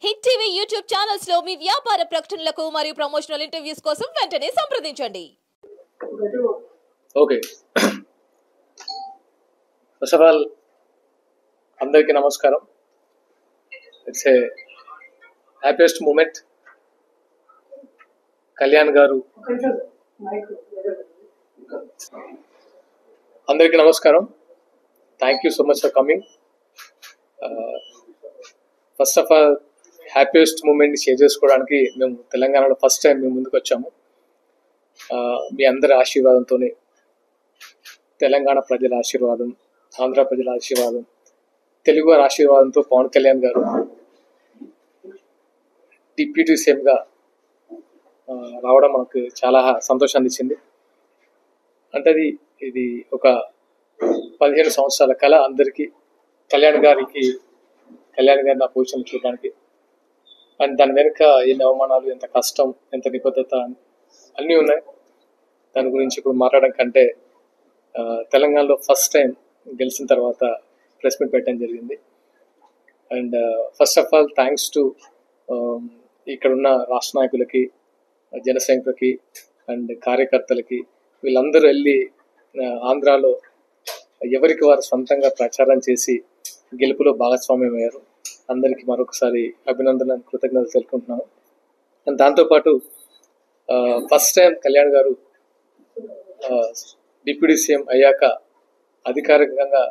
Hit TV YouTube channels లో మీ వ్యాపార ప్రకటనలకు మరియు ప్రమోషనల్ ఇంటర్వ్యూస్ కోసం వెంటనే సంప్రదించండి. ఓకే, ఫస్ట్ ఆఫ్ ఆల్ అందరికీ నమస్కారం. It's a happiest moment. Kalyan garu అందరికీ నమస్కారం. Thank you so much for coming. First of all happiest మూమెంట్ని షేర్ చేసుకోవడానికి మేము తెలంగాణలో ఫస్ట్ టైం మేము ముందుకు వచ్చాము. మీ అందరి ఆశీర్వాదంతో, తెలంగాణ ప్రజల ఆశీర్వాదం, ఆంధ్ర ప్రజల ఆశీర్వాదం, తెలుగు వారి ఆశీర్వాదంతో పవన్ కళ్యాణ్ గారు డిప్యూటీ సీఎంగా రావడం మనకు చాలా సంతోషాన్ని ఇచ్చింది. అంటే ఇది ఒక 15 సంవత్సరాల కళ అందరికీ. కళ్యాణ్ గారి నా పొజిషన్ చూడడానికి, అండ్ దాని వెనుక ఎన్ని అవమానాలు, ఎంత కష్టం, ఎంత నిబద్ధత అన్నీ ఉన్నాయి. దాని గురించి ఇప్పుడు మాట్లాడడం కంటే తెలంగాణలో ఫస్ట్ టైం గెలిచిన తర్వాత ప్రెస్ మీట్ పెట్టడం జరిగింది. And first of all thanks to ఇక్కడున్న రాష్ట్ర నాయకులకి, జన సైనికులకి అండ్ కార్యకర్తలకి. వీళ్ళందరూ వెళ్ళి ఆంధ్రాలో ఎవరికి వారు సొంతంగా ప్రచారం చేసి గెలుపులో భాగస్వామ్యం అయ్యారు. అందరికీ మరొకసారి అభినందనలు, కృతజ్ఞతలు తెలుపుకుంటున్నాను. అండ్ దాంతోపాటు ఫస్ట్ టైం కళ్యాణ్ గారు డిప్యూటీ సీఎం అయ్యాక అధికారికంగా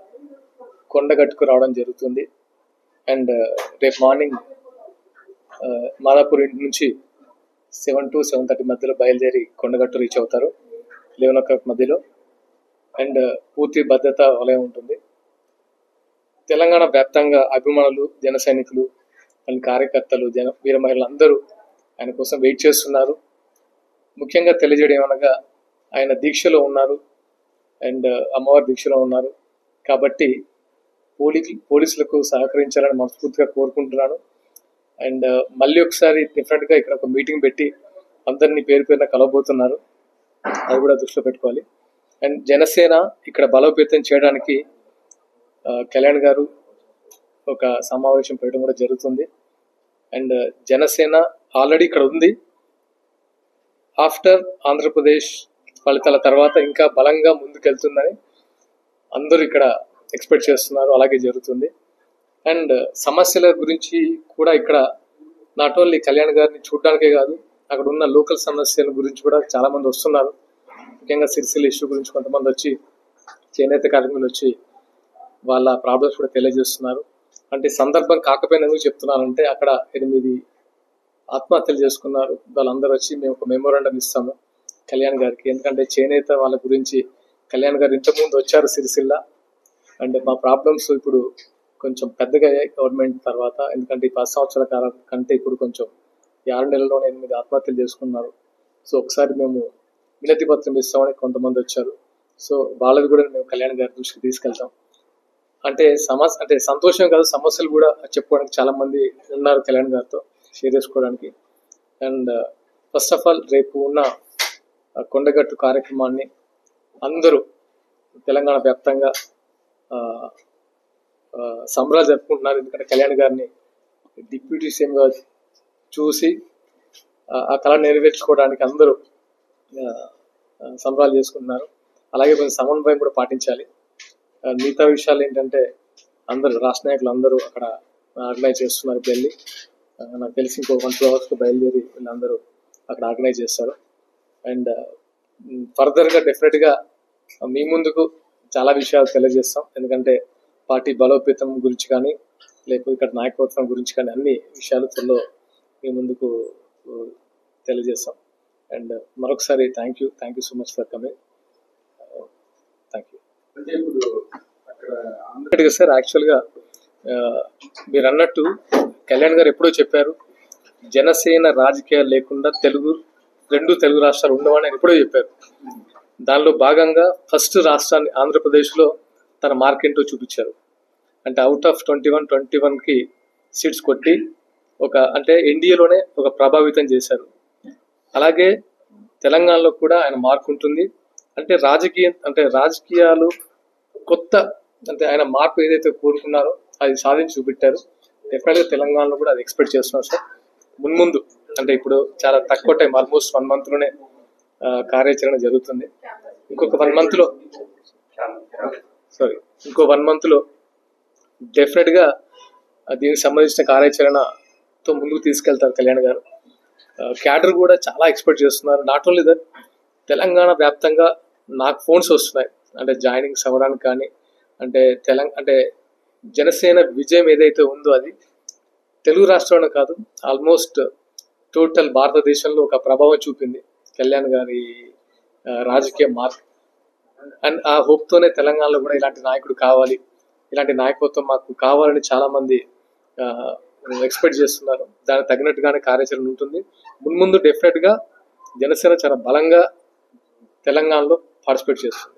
కొండగట్టుకు రావడం జరుగుతుంది. అండ్ రేపు మార్నింగ్ మాదాపూర్ ఇంటి నుంచి 7 to 7:30 మధ్యలో బయలుదేరి కొండగట్టు రీచ్ అవుతారు, 11 o'clock మధ్యలో. అండ్ పూర్తి భద్రత వలయం ఉంటుంది. తెలంగాణ వ్యాప్తంగా అభిమానులు, జన సైనికులు అండ్ కార్యకర్తలు, వీర మహిళలు అందరూ ఆయన కోసం వెయిట్ చేస్తున్నారు. ముఖ్యంగా తెలియజేయడం ఏమనగా ఆయన దీక్షలో ఉన్నారు అండ్ అమ్మవారి దీక్షలో ఉన్నారు కాబట్టి పోలీసులకు సహకరించాలని మనస్ఫూర్తిగా కోరుకుంటున్నాను. అండ్ మళ్ళీ ఒకసారి డిఫరెంట్గా ఇక్కడ ఒక మీటింగ్ పెట్టి అందరినీ పేరు పేరున కలవబోతున్నారు, అది కూడా దృష్టిలో పెట్టుకోవాలి. అండ్ జనసేన ఇక్కడ బలోపేతం చేయడానికి కళ్యాణ్ గారు ఒక సమావేశం పెట్టడం కూడా జరుగుతుంది. అండ్ జనసేన ఆల్రెడీ ఇక్కడ ఉంది. ఆఫ్టర్ ఆంధ్రప్రదేశ్ ఫలితాల తర్వాత ఇంకా బలంగా ముందుకెళ్తుందని అందరూ ఇక్కడ ఎక్స్పెక్ట్ చేస్తున్నారు, అలాగే జరుగుతుంది. అండ్ సమస్యల గురించి కూడా ఇక్కడ నాట్ ఓన్లీ కళ్యాణ్ గారిని చూడడానికే కాదు, అక్కడ ఉన్న లోకల్ సమస్యల గురించి కూడా చాలా మంది వస్తున్నారు. ముఖ్యంగా సిరిసిల్ల ఇష్యూ గురించి కొంతమంది వచ్చి, చేనేత కార్మికులు వచ్చి వాళ్ళ ప్రాబ్లమ్స్ కూడా తెలియజేస్తున్నారు. అంటే సందర్భం కాకపోయినా ఎందుకు చెప్తున్నానంటే, అక్కడ 8 ఆత్మహత్యలు చేసుకున్నారు. వాళ్ళందరూ వచ్చి మేము ఒక మెమోరాండం ఇస్తాము కళ్యాణ్ గారికి. ఎందుకంటే చేనేత వాళ్ళ గురించి కళ్యాణ్ గారు ఇంతకుముందు వచ్చారు సిరిసిల్ల. అండ్ మా ప్రాబ్లమ్స్ ఇప్పుడు కొంచెం పెద్దగా అయ్యాయి గవర్నమెంట్ తర్వాత. ఎందుకంటే ఈ 10 సంవత్సరాల కాలం కంటే ఇప్పుడు కొంచెం 6 నెలల్లోనే 8 ఆత్మహత్యలు చేసుకున్నారు. సో ఒకసారి మేము వినతి పత్రం ఇస్తామని కొంతమంది వచ్చారు. సో వాళ్ళది కూడా మేము కళ్యాణ్ గారి దృష్టికి తీసుకెళ్తాం. అంటే సంతోషం కాదు, సమస్యలు కూడా చెప్పుకోవడానికి చాలా మంది ఉన్నారు కళ్యాణ్ గారితో షేర్ చేసుకోవడానికి. అండ్ ఫస్ట్ ఆఫ్ ఆల్ రేపు ఉన్న కొండగట్టు కార్యక్రమాన్ని అందరూ తెలంగాణ వ్యాప్తంగా సంబరాలు జరుపుకుంటున్నారు. ఎందుకంటే కళ్యాణ్ గారిని డిప్యూటీ సీఎంగా చూసి ఆ కళ నెరవేర్చుకోవడానికి అందరూ సంబరాలు చేసుకుంటున్నారు. అలాగే కొంచెం సమన్వయం కూడా పాటించాలి. మిగతా విషయాలు ఏంటంటే అందరూ రాష్ట్ర నాయకులు అందరూ అక్కడ ఆర్గనైజ్ చేస్తున్నారు. వెళ్ళి నాకు తెలిసి ఇంకో 1-2 hours బయలుదేరి వీళ్ళందరూ అక్కడ ఆర్గనైజ్ చేస్తారు. అండ్ ఫర్దర్గా డెఫినెట్గా మీ ముందుకు చాలా విషయాలు తెలియజేస్తాం. ఎందుకంటే పార్టీ బలోపేతం గురించి కానీ, లేకపోతే ఇక్కడ నాయకత్వం గురించి కానీ అన్ని విషయాలు త్వరలో మీ ముందుకు తెలియజేస్తాం. అండ్ మరొకసారి thank you so much for coming. Thank you. Sir, యాక్చువల్గా మీరు అన్నట్టు కళ్యాణ్ గారు ఎప్పుడో చెప్పారు, జనసేన రాజకీయాలు లేకుండా రెండు తెలుగు రాష్ట్రాలు ఉండవని ఆయన ఎప్పుడో చెప్పారు. దానిలో భాగంగా ఫస్ట్ రాష్ట్రాన్ని ఆంధ్రప్రదేశ్లో తన మార్కెంటో చూపించారు. అంటే అవుట్ ఆఫ్ 21కి సీట్స్ కొట్టి అంటే ఎన్డీఏలోనే ఒక ప్రభావితం చేశారు. అలాగే తెలంగాణలో కూడా ఆయన మార్క్ ఉంటుంది. అంటే రాజకీయాలు కొత్త, అంటే ఆయన మార్పు ఏదైతే కోరుకున్నారో అది సాధించి చూపెట్టారు. డెఫినెట్గా తెలంగాణలో కూడా అది ఎక్స్పెక్ట్ చేస్తున్నాం సార్. మున్ముందు అంటే ఇప్పుడు చాలా తక్కువ టైం, ఆల్మోస్ట్ 1 monthలోనే కార్యాచరణ జరుగుతుంది. ఇంకొక 1 monthలో ఇంకో 1 monthలో డెఫినెట్గా దీనికి సంబంధించిన కార్యాచరణతో ముందుకు తీసుకెళ్తారు కళ్యాణ్ గారు. క్యాడర్ కూడా చాలా ఎక్స్పెక్ట్ చేస్తున్నారు. నాట్ ఓన్లీ దట్, తెలంగాణ వ్యాప్తంగా నాకు ఫోన్స్ వస్తున్నాయి, అంటే జాయినింగ్స్ అవ్వడానికి కానీ, అంటే జనసేన విజయం ఏదైతే ఉందో అది తెలుగు రాష్ట్రంలో కాదు, ఆల్మోస్ట్ టోటల్ భారతదేశంలో ఒక ప్రభావం చూపింది కళ్యాణ్ గారి రాజకీయ మార్క్. అండ్ ఆ హోప్తోనే తెలంగాణలో కూడా ఇలాంటి నాయకుడు కావాలి, ఇలాంటి నాయకత్వం మాకు కావాలని చాలా మంది ఎక్స్పెక్ట్ చేస్తున్నారు. దానికి తగినట్టుగానే కార్యాచరణ ఉంటుంది. మున్ముందు డెఫినెట్గా జనసేన చాలా బలంగా తెలంగాణలో పార్టిసిపేట్ చేస్తుంది.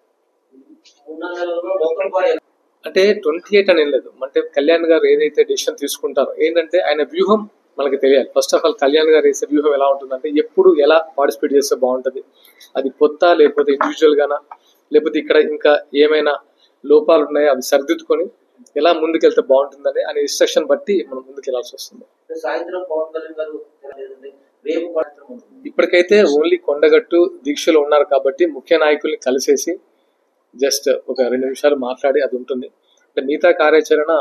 అంటే 28 అని ఏం లేదు, అంటే కళ్యాణ్ గారు ఏదైతే డెసిషన్ తీసుకుంటారో ఏంటంటే ఆయన వ్యూహం మనకి తెలియాలి. ఫస్ట్ ఆఫ్ ఆల్ కళ్యాణ్ గారు వేసే వ్యూహం ఎలా ఉంటుందంటే ఎప్పుడు ఎలా పార్టిసిపేట్ చేస్తే బాగుంటుంది, అది కొత్త లేకపోతే ఇండివిజువల్ గానా, లేకపోతే ఇక్కడ ఇంకా ఏమైనా లోపాలు ఉన్నాయో అవి సరిదిద్దుకొని ఎలా ముందుకెళ్తే బాగుంటుందని అనే ఇన్స్ట్రక్షన్ బట్టి మనం ముందుకు వెళ్ళాల్సి వస్తుంది. ఇప్పటికైతే ఓన్లీ కొండగట్టు దీక్షలో ఉన్నారు కాబట్టి ముఖ్య నాయకుల్ని కలిసేసి జస్ట్ ఒక 2 నిమిషాలు మాట్లాడి అది ఉంటుంది. అంటే మిగతా కార్యాచరణ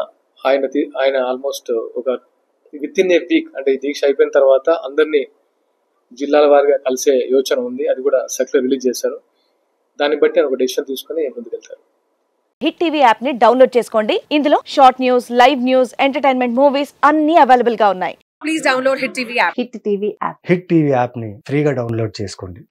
ఆయన ఆల్మోస్ట్ ఒక విత్ ఇన్ ఏ వీక్, అంటే ఈ దీక్ష అయిపోయిన తర్వాత అందరినీ జిల్లాల వారిగా కలిసే యోచన ఉంది. అది కూడా సర్క్యులర్ రిలీజ్ చేశారు. దాన్ని బట్టి ఆయన ఒక డెసిషన్ తీసుకుని ముందుకెళ్తారు. హిట్ టీవీ యాప్ ని డౌన్లోడ్ చేసుకోండి. ఇందులో short news, live news, entertainment movies అన్ని అవైలబుల్ గా ఉన్నాయి. Please download hit TV app. Hit TV app ని ఫ్రీగా డౌన్లోడ్ చేసుకోండి.